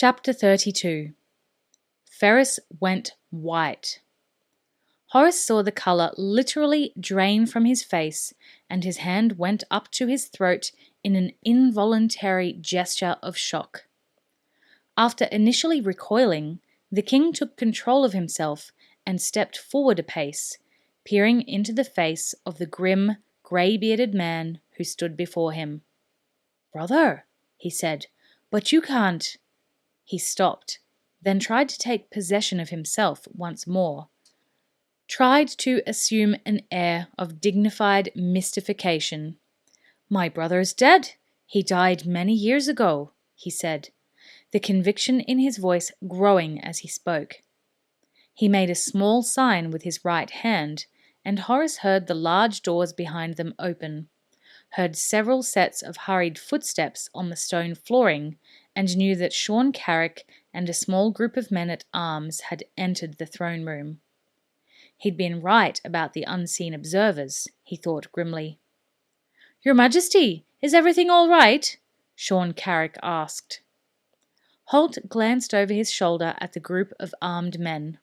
Chapter 32. Ferris went white. Horace saw the colour literally drain from his face, and his hand went up to his throat in an involuntary gesture of shock. After initially recoiling, the king took control of himself and stepped forward a pace, peering into the face of the grim, grey-bearded man who stood before him. "Brother," he said, "but you can't—" He stopped, then tried to take possession of himself once more. Tried to assume an air of dignified mystification. "My brother is dead. He died many years ago," he said, the conviction in his voice growing as he spoke. He made a small sign with his right hand, and Horace heard the large doors behind them open, heard several sets of hurried footsteps on the stone flooring, and knew that Sean Carrick and a small group of men at arms had entered the throne room. He'd been right about the unseen observers, he thought grimly. "Your Majesty, is everything all right?" Sean Carrick asked. Halt glanced over his shoulder at the group of armed men.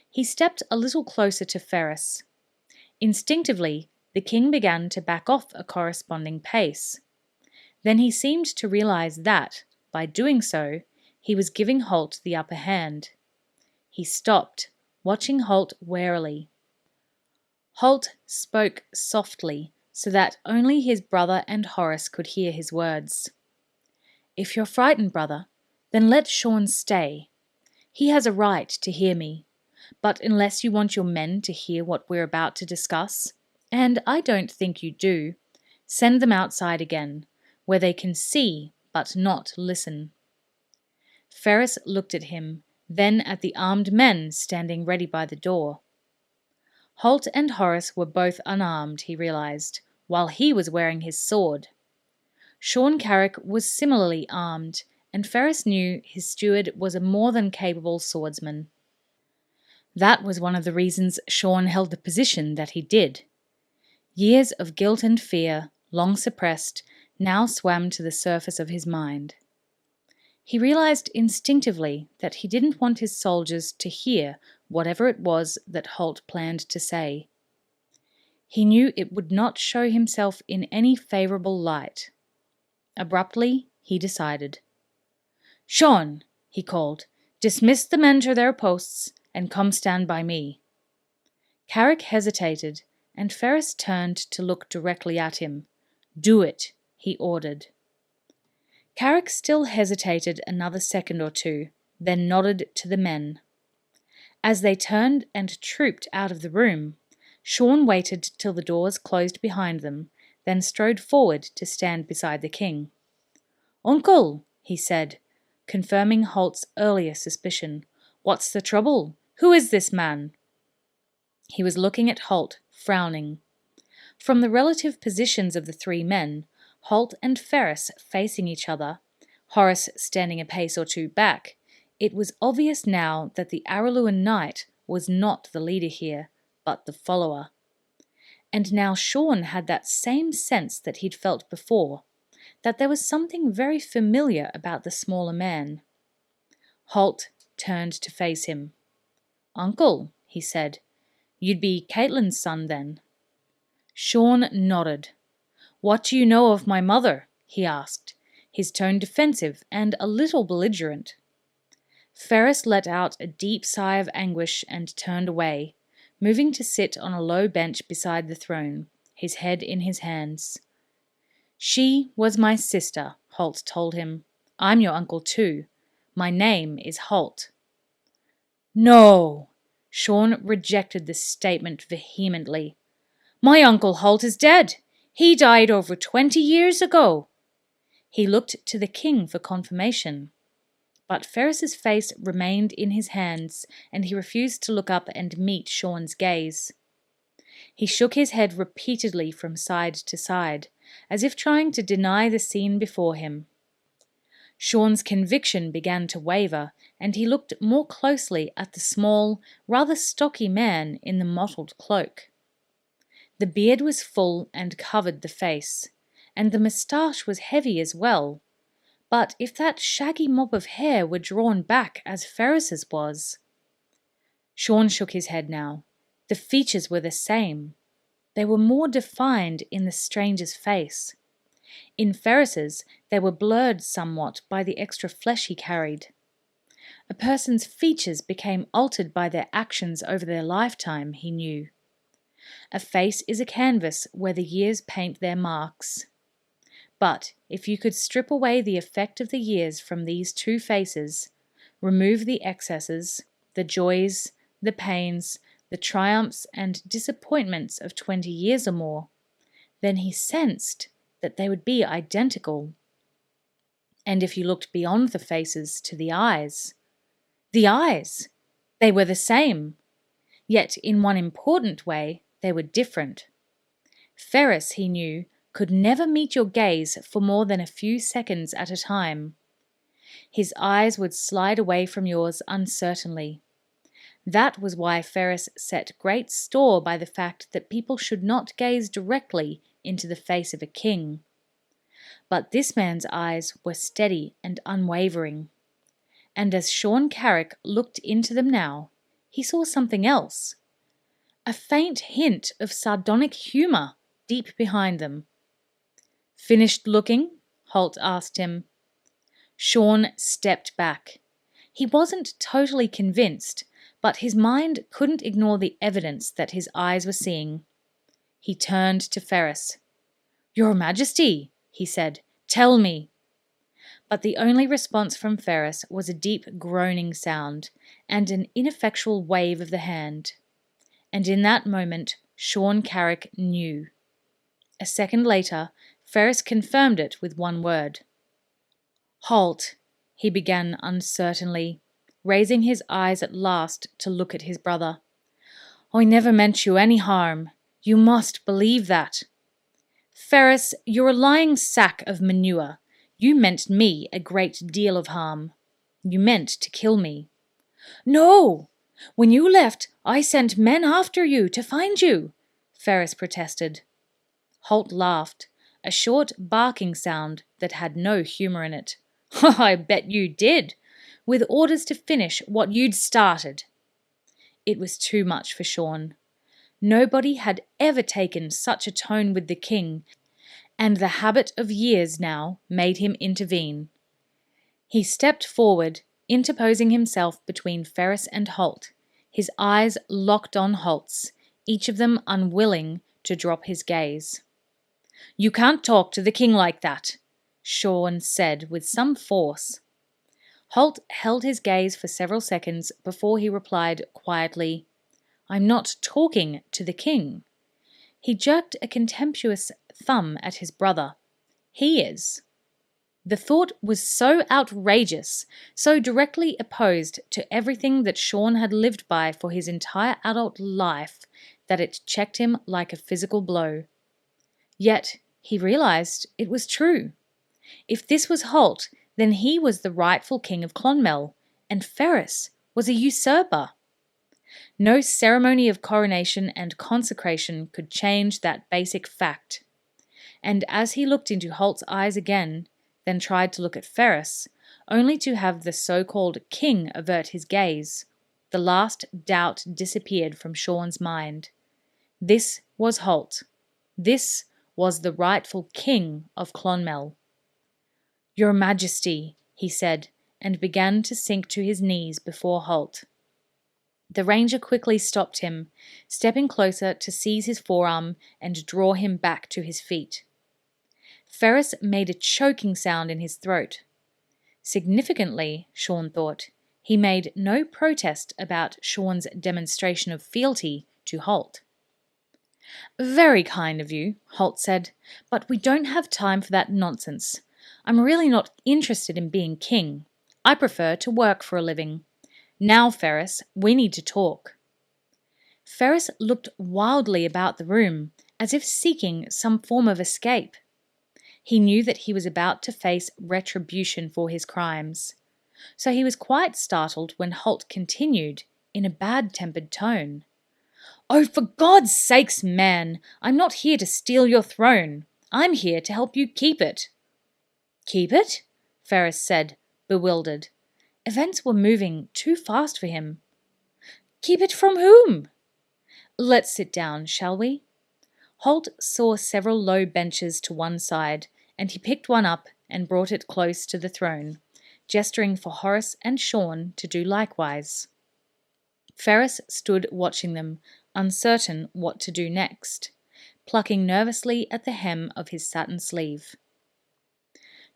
He stepped a little closer to Ferris. Instinctively, the king began to back off a corresponding pace. Then he seemed to realise that, by doing so, he was giving Halt the upper hand. He stopped, watching Halt warily. Halt spoke softly, so that only his brother and Horace could hear his words. "If you're frightened, brother, then let Sean stay. He has a right to hear me. But unless you want your men to hear what we're about to discuss, and I don't think you do, send them outside again, where they can see but not listen." Ferris looked at him, then at the armed men standing ready by the door. Halt and Horace were both unarmed, he realised, while he was wearing his sword. Sean Carrick was similarly armed, and Ferris knew his steward was a more than capable swordsman. That was one of the reasons Sean held the position that he did. Years of guilt and fear, long suppressed, now swam to the surface of his mind. He realised instinctively that he didn't want his soldiers to hear whatever it was that Halt planned to say. He knew it would not show himself in any favourable light. Abruptly, he decided. "Sean," he called, "dismiss the men to their posts and come stand by me." Carrick hesitated, and Ferris turned to look directly at him. "Do it," he ordered. Carrick still hesitated another second or two, then nodded to the men. As they turned and trooped out of the room, Sean waited till the doors closed behind them, then strode forward to stand beside the king. "Uncle," he said, confirming Halt's earlier suspicion, "what's the trouble? Who is this man?" He was looking at Halt, frowning. From the relative positions of the three men, Halt and Ferris facing each other, Horace standing a pace or two back, it was obvious now that the Araluen knight was not the leader here, but the follower. And now Sean had that same sense that he'd felt before, that there was something very familiar about the smaller man. Halt turned to face him. "Uncle," he said, "you'd be Caitlin's son then." Sean nodded. "What do you know of my mother?" he asked, his tone defensive and a little belligerent. Ferris let out a deep sigh of anguish and turned away, moving to sit on a low bench beside the throne, his head in his hands. "She was my sister," Halt told him. "I'm your uncle too. My name is Halt." "No!" Sean rejected this statement vehemently. "My uncle Halt is dead. He died over 20 years ago." He looked to the king for confirmation. But Ferris's face remained in his hands, and he refused to look up and meet Sean's gaze. He shook his head repeatedly from side to side, as if trying to deny the scene before him. Sean's conviction began to waver, and he looked more closely at the small, rather stocky man in the mottled cloak. The beard was full and covered the face, and the moustache was heavy as well, But if that shaggy mop of hair were drawn back as Ferris's was? Sean shook his head now. The features were the same. They were more defined in the stranger's face. In Ferris's, they were blurred somewhat by the extra flesh he carried. A person's features became altered by their actions over their lifetime, he knew. A face is a canvas where the years paint their marks. But if you could strip away the effect of the years from these two faces, remove the excesses, the joys, the pains, the triumphs and disappointments of 20 years or more, then he sensed that they would be identical. And if you looked beyond the faces to the eyes, they were the same. Yet in one important way, they were different. Ferris, he knew, could never meet your gaze for more than a few seconds at a time. His eyes would slide away from yours uncertainly. That was why Ferris set great store by the fact that people should not gaze directly into the face of a king. But this man's eyes were steady and unwavering. And as Sean Carrick looked into them now, he saw something else. A faint hint of sardonic humour deep behind them. "Finished looking?" Halt asked him. Sean stepped back. He wasn't totally convinced, but his mind couldn't ignore the evidence that his eyes were seeing. He turned to Ferris. "Your Majesty," he said, "tell me." But the only response from Ferris was a deep groaning sound and an ineffectual wave of the hand. And in that moment, Sean Carrick knew. A second later, Ferris confirmed it with one word. "Halt," he began uncertainly, raising his eyes at last to look at his brother. "I never meant you any harm. You must believe that." "Ferris, you're a lying sack of manure. You meant me a great deal of harm. You meant to kill me." "No! When you left, I sent men after you to find you," Ferris protested. Halt laughed, a short barking sound that had no humour in it. "I bet you did, with orders to finish what you'd started." It was too much for Sean. Nobody had ever taken such a tone with the king, and the habit of years now made him intervene. He stepped forward, interposing himself between Ferris and Halt, his eyes locked on Halt's, each of them unwilling to drop his gaze. "You can't talk to the king like that," Sean said with some force. Halt held his gaze for several seconds before he replied quietly, "I'm not talking to the king." He jerked a contemptuous thumb at his brother. "He is." The thought was so outrageous, so directly opposed to everything that Sean had lived by for his entire adult life, that it checked him like a physical blow. Yet he realized it was true. If this was Halt, then he was the rightful king of Clonmel, and Ferris was a usurper. No ceremony of coronation and consecration could change that basic fact. And as he looked into Halt's eyes again, then tried to look at Ferris, only to have the so-called king avert his gaze, the last doubt disappeared from Sean's mind. This was Halt. This was the rightful king of Clonmel. "Your Majesty," he said, and began to sink to his knees before Halt. The ranger quickly stopped him, stepping closer to seize his forearm and draw him back to his feet. Ferris made a choking sound in his throat. Significantly, Sean thought, he made no protest about Sean's demonstration of fealty to Halt. "Very kind of you," Halt said, "but we don't have time for that nonsense. I'm really not interested in being king. I prefer to work for a living. Now, Ferris, we need to talk." Ferris looked wildly about the room, as if seeking some form of escape. He knew that he was about to face retribution for his crimes. So he was quite startled when Halt continued, in a bad-tempered tone. "Oh, for God's sakes, man! I'm not here to steal your throne. I'm here to help you keep it." "Keep it?" Ferris said, bewildered. Events were moving too fast for him. Keep it from whom? Let's sit down, shall we? Halt saw several low benches to one side, and he picked one up and brought it close to the throne, gesturing for Horace and Sean to do likewise. Ferris stood watching them, uncertain what to do next, plucking nervously at the hem of his satin sleeve.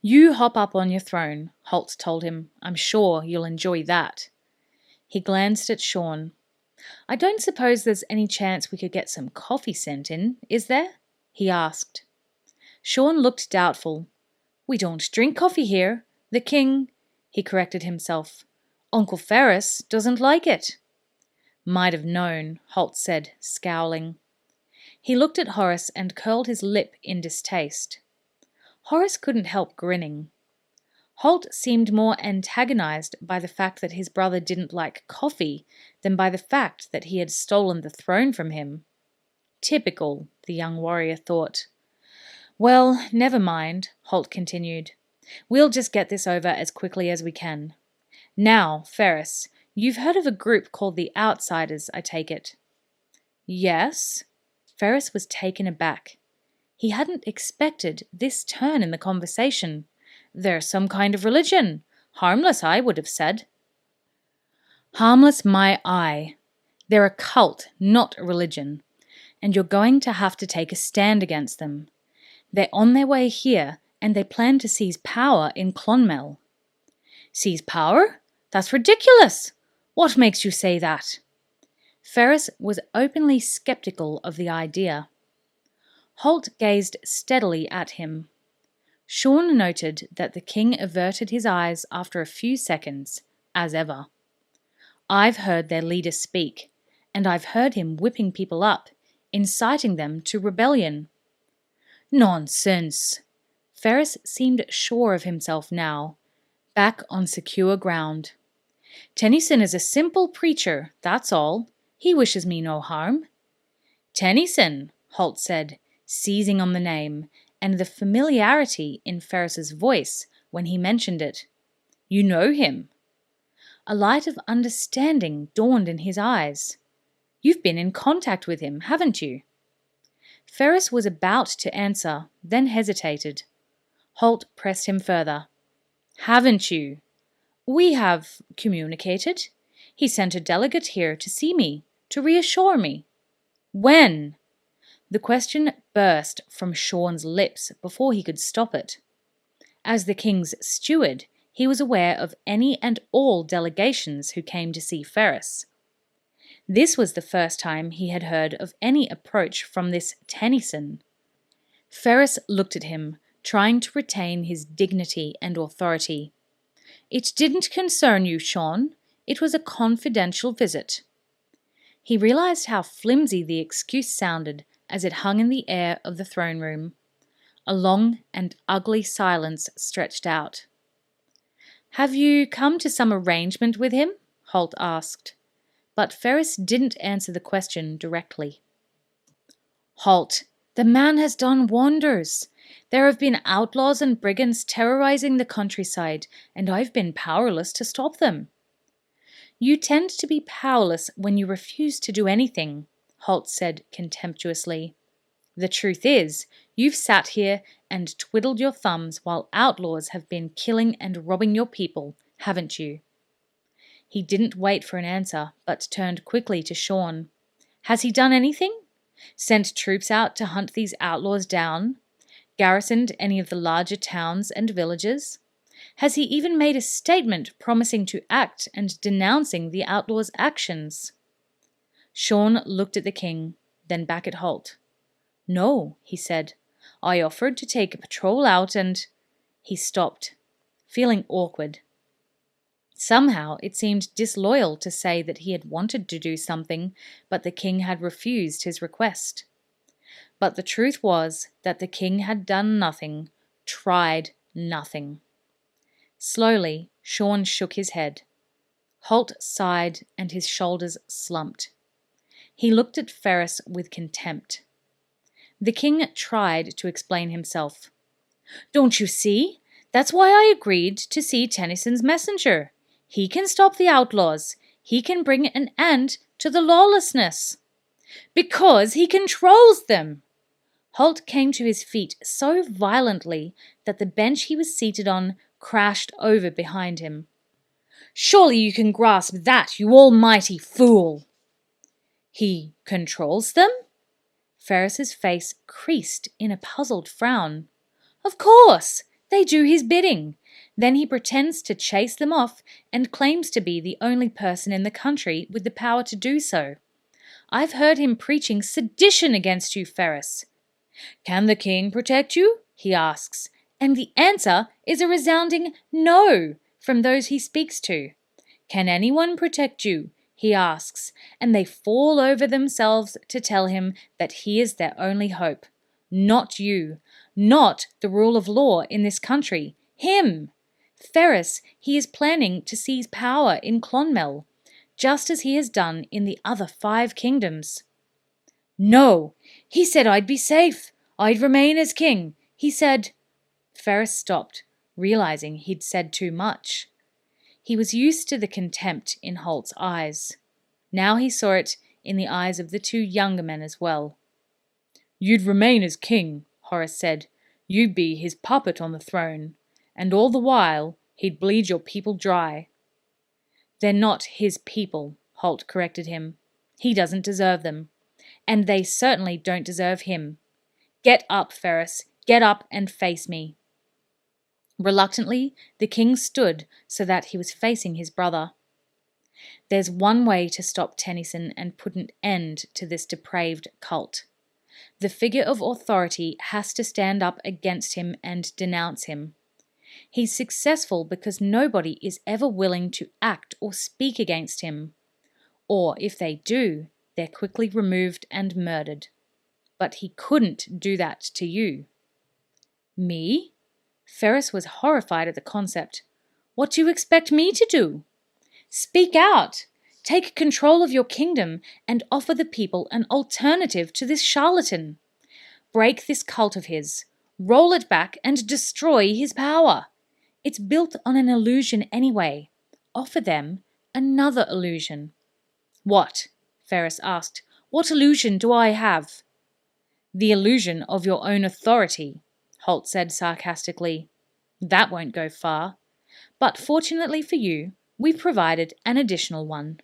You hop up on your throne, Halt told him. I'm sure you'll enjoy that. He glanced at Sean. I don't suppose there's any chance we could get some coffee sent in, is there? He asked. Sean looked doubtful. We don't drink coffee here. The king, he corrected himself. Uncle Ferris doesn't like it. Might have known, Halt said, scowling. He looked at Horace and curled his lip in distaste. Horace couldn't help grinning. Halt seemed more antagonized by the fact that his brother didn't like coffee than by the fact that he had stolen the throne from him. Typical, the young warrior thought. Well, never mind, Halt continued. We'll just get this over as quickly as we can. Now, Ferris, you've heard of a group called the Outsiders, I take it. Yes. Ferris was taken aback. He hadn't expected this turn in the conversation. They're some kind of religion. Harmless, I would have said. Harmless my eye. They're a cult, not a religion. And you're going to have to take a stand against them. They're on their way here, and they plan to seize power in Clonmel. Seize power? That's ridiculous! What makes you say that? Ferris was openly skeptical of the idea. Halt gazed steadily at him. Sean noted that the king averted his eyes after a few seconds, as ever. I've heard their leader speak, and I've heard him whipping people up, inciting them to rebellion. Nonsense! Ferris seemed sure of himself now, back on secure ground. Tennyson is a simple preacher, that's all. He wishes me no harm. Tennyson, Halt said, seizing on the name, and the familiarity in Ferris's voice when he mentioned it. You know him. A light of understanding dawned in his eyes. You've been in contact with him, haven't you? Ferris was about to answer, then hesitated. Halt pressed him further. Haven't you? We have communicated. He sent a delegate here to see me, to reassure me. When? The question burst from Sean's lips before he could stop it. As the king's steward, he was aware of any and all delegations who came to see Ferris. This was the first time he had heard of any approach from this Tennyson. Ferris looked at him, trying to retain his dignity and authority. It didn't concern you, Sean. It was a confidential visit. He realized how flimsy the excuse sounded as it hung in the air of the throne room. A long and ugly silence stretched out. Have you come to some arrangement with him? Halt asked. But Ferris didn't answer the question directly. Halt, the man has done wonders. There have been outlaws and brigands terrorizing the countryside, and I've been powerless to stop them. You tend to be powerless when you refuse to do anything, Halt said contemptuously. The truth is, you've sat here and twiddled your thumbs while outlaws have been killing and robbing your people, haven't you? He didn't wait for an answer, but turned quickly to Sean. Has he done anything? Sent troops out to hunt these outlaws down? Garrisoned any of the larger towns and villages? Has he even made a statement promising to act and denouncing the outlaws' actions? Sean looked at the king, then back at Halt. No, he said. I offered to take a patrol out and... He stopped, feeling awkward. Somehow it seemed disloyal to say that he had wanted to do something, but the king had refused his request. But the truth was that the king had done nothing, tried nothing. Slowly, Sean shook his head. Halt sighed and his shoulders slumped. He looked at Ferris with contempt. The king tried to explain himself. Don't you see? That's why I agreed to see Tennyson's messenger. He can stop the outlaws. He can bring an end to the lawlessness. Because he controls them. Halt came to his feet so violently that the bench he was seated on crashed over behind him. Surely you can grasp that, you almighty fool! He controls them? Ferris's face creased in a puzzled frown. Of course! They do his bidding. Then he pretends to chase them off and claims to be the only person in the country with the power to do so. I've heard him preaching sedition against you, Ferris. Can the king protect you? He asks, and the answer is a resounding no from those he speaks to. Can anyone protect you? He asks, and they fall over themselves to tell him that he is their only hope. Not you, not the rule of law in this country, him. Ferris, he is planning to seize power in Clonmel, just as he has done in the other 5 kingdoms. No, he said I'd be safe. I'd remain as king. He said... Ferris stopped, realizing he'd said too much. He was used to the contempt in Halt's eyes. Now he saw it in the eyes of the 2 younger men as well. You'd remain as king, Horace said. You'd be his puppet on the throne, and all the while he'd bleed your people dry. They're not his people, Halt corrected him. He doesn't deserve them, and they certainly don't deserve him. Get up, Ferris, get up and face me. Reluctantly, the king stood so that he was facing his brother. There's one way to stop Tennyson and put an end to this depraved cult. The figure of authority has to stand up against him and denounce him. He's successful because nobody is ever willing to act or speak against him. Or if they do, they're quickly removed and murdered. But he couldn't do that to you. Me? Ferris was horrified at the concept. What do you expect me to do? Speak out! Take control of your kingdom and offer the people an alternative to this charlatan. Break this cult of his. Roll it back and destroy his power. It's built on an illusion anyway. Offer them another illusion. What? Ferris asked. What illusion do I have? The illusion of your own authority, Halt said sarcastically. That won't go far. But fortunately for you, we've provided an additional one.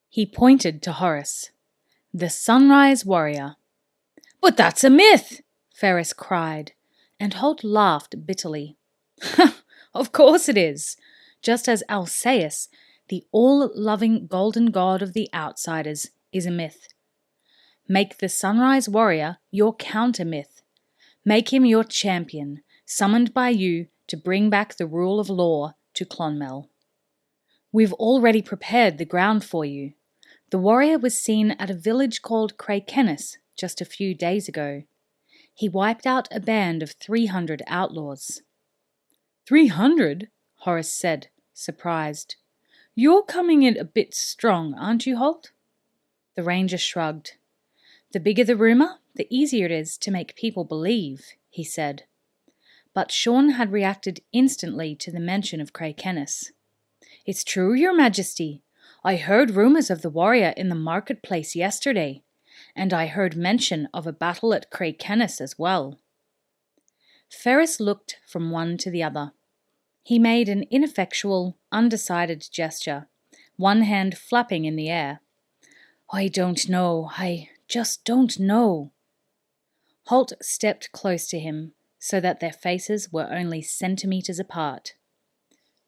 He pointed to Horace. The Sunrise Warrior. But that's a myth, Ferris cried, and Halt laughed bitterly. Of course it is, just as Alcaeus, the all-loving golden god of the outsiders, is a myth. Make the Sunrise Warrior your counter-myth. Make him your champion, summoned by you to bring back the rule of law to Clonmel. We've already prepared the ground for you. The warrior was seen at a village called Craikennis just a few days ago. He wiped out a band of 300 outlaws. 300? Horace said, surprised. You're coming in a bit strong, aren't you, Halt? The ranger shrugged. The bigger the rumour, the easier it is to make people believe, he said. But Sean had reacted instantly to the mention of Craikennis. It's true, Your Majesty. I heard rumours of the warrior in the marketplace yesterday, and I heard mention of a battle at Craikennis as well. Ferris looked from one to the other. He made an ineffectual, undecided gesture, one hand flapping in the air. I don't know. I just don't know. Halt stepped close to him, so that their faces were only centimetres apart.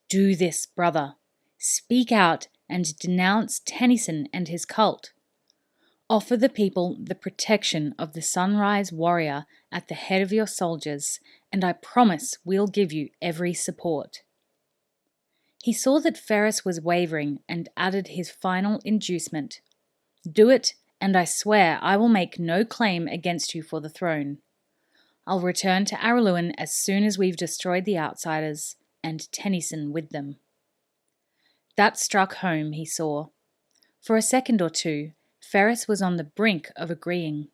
Do this, brother. Speak out and denounce Tennyson and his cult. Offer the people the protection of the Sunrise Warrior at the head of your soldiers, and I promise we'll give you every support. He saw that Ferris was wavering and added his final inducement. Do it, and I swear I will make no claim against you for the throne. I'll return to Araluen as soon as we've destroyed the outsiders, and Tennyson with them. That struck home, he saw. For a second or two, Ferris was on the brink of agreeing.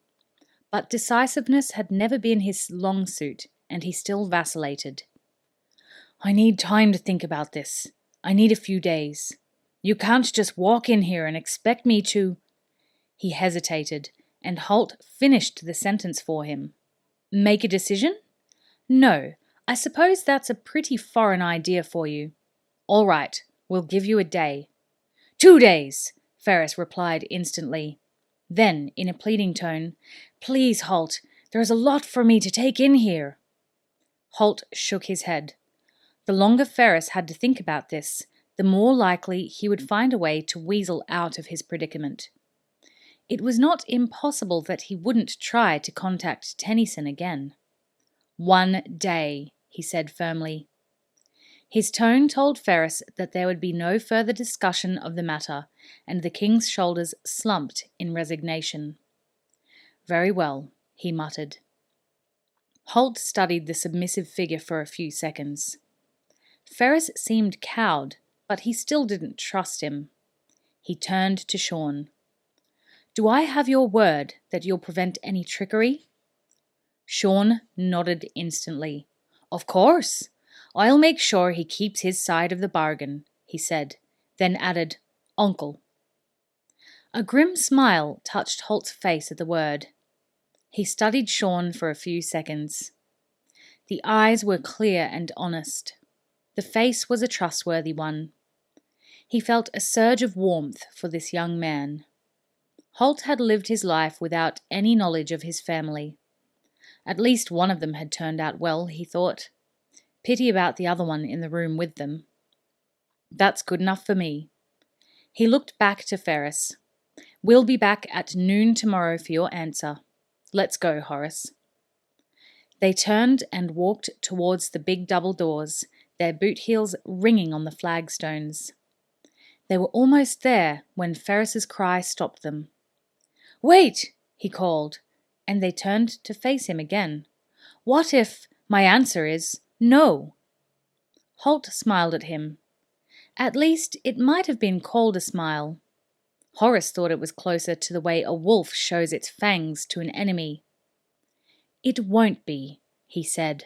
But decisiveness had never been his long suit, and he still vacillated. I need time to think about this. I need a few days. You can't just walk in here and expect me to. He hesitated, and Halt finished the sentence for him. Make a decision? No, I suppose that's a pretty foreign idea for you. All right, we'll give you a day. 2 days, Ferris replied instantly. Then, in a pleading tone, Please, Halt, there is a lot for me to take in here. Halt shook his head. The longer Ferris had to think about this, the more likely he would find a way to weasel out of his predicament. It was not impossible that he wouldn't try to contact Tennyson again. 1 day, he said firmly. His tone told Ferris that there would be no further discussion of the matter, and the king's shoulders slumped in resignation. Very well, he muttered. Halt studied the submissive figure for a few seconds. Ferris seemed cowed, but he still didn't trust him. He turned to Sean. Do I have your word that you'll prevent any trickery? Sean nodded instantly. Of course. I'll make sure he keeps his side of the bargain, he said, then added, Uncle. A grim smile touched Halt's face at the word. He studied Sean for a few seconds. The eyes were clear and honest. The face was a trustworthy one. He felt a surge of warmth for this young man. Halt had lived his life without any knowledge of his family. At least one of them had turned out well, he thought. Pity about the other one in the room with them. That's good enough for me. He looked back to Ferris. We'll be back at noon tomorrow for your answer. Let's go, Horace. They turned and walked towards the big double doors, their boot heels ringing on the flagstones. They were almost there when Ferris's cry stopped them. Wait, he called, and they turned to face him again. What if my answer is no? Halt smiled at him. At least it might have been called a smile. Horace thought it was closer to the way a wolf shows its fangs to an enemy. It won't be, he said.